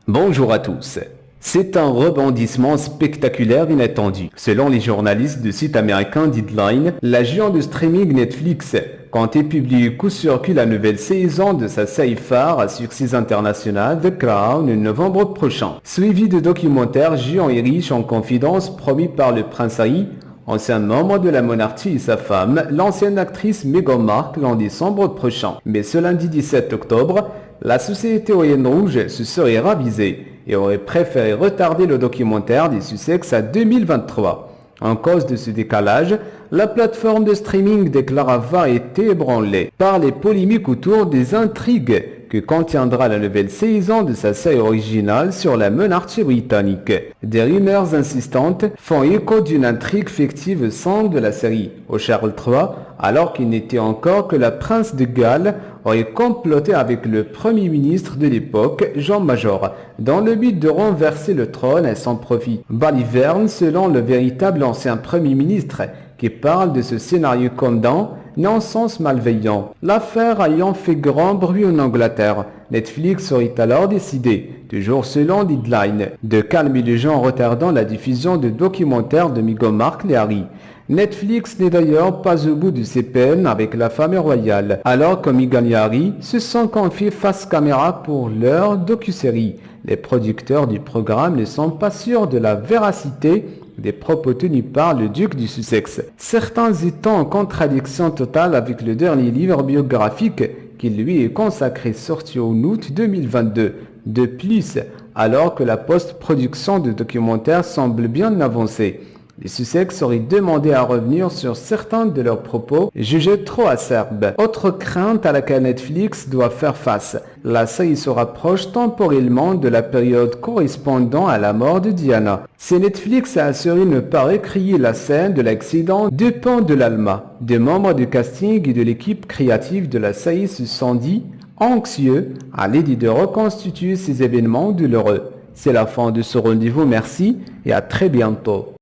Bonjour à tous. C'est un rebondissement spectaculaire inattendu. Selon les journalistes du site américain Deadline, la géante de streaming Netflix comptait publier coup sur coup la nouvelle saison de sa série phare à succès international The Crown en novembre prochain. Suivi de documentaires géants et riches en confidences promis par le prince Harry, ancien membre de la monarchie et sa femme, l'ancienne actrice Meghan Markle en décembre prochain. Mais ce lundi 17 octobre, la société Orion Rouge se serait ravisée et aurait préféré retarder le documentaire des Sussex à 2023. En cause de ce décalage, la plateforme de streaming déclare avoir été ébranlée par les polémiques autour des intrigues que contiendra la nouvelle saison de sa série originale sur la monarchie britannique. Des rumeurs insistantes font écho d'une intrigue fictive au sein de la série, où Charles III, alors qu'il n'était encore que la prince de Galles, aurait comploté avec le premier ministre de l'époque, Jean Major, dans le but de renverser le trône à son profit. Baliverne, selon le véritable ancien premier ministre, qui parle de ce scénario condamnant, non-sens malveillant. L'affaire ayant fait grand bruit en Angleterre, Netflix aurait alors décidé, toujours selon Deadline, de calmer les gens en retardant la diffusion de documentaires de Meghan Markle et Harry. Netflix n'est d'ailleurs pas au bout de ses peines avec la famille royale, alors que Meghan et Harry se sont confiés face caméra pour leur docu-série. Les producteurs du programme ne sont pas sûrs de la véracité des propos tenus par le duc du Sussex, certains étant en contradiction totale avec le dernier livre biographique qui lui est consacré, sorti en août 2022. De plus, alors que la post-production de documentaires semble bien avancée, les Sussex auraient demandé à revenir sur certains de leurs propos jugés trop acerbes. Autre crainte à laquelle Netflix doit faire face, la série se rapproche temporellement de la période correspondant à la mort de Diana. Si Netflix a assuré ne pas récrier la scène de l'accident du pont de l'Alma, des membres du casting et de l'équipe créative de la série se sont dit anxieux à l'idée de reconstituer ces événements douloureux. C'est la fin de ce rendez-vous, merci et à très bientôt.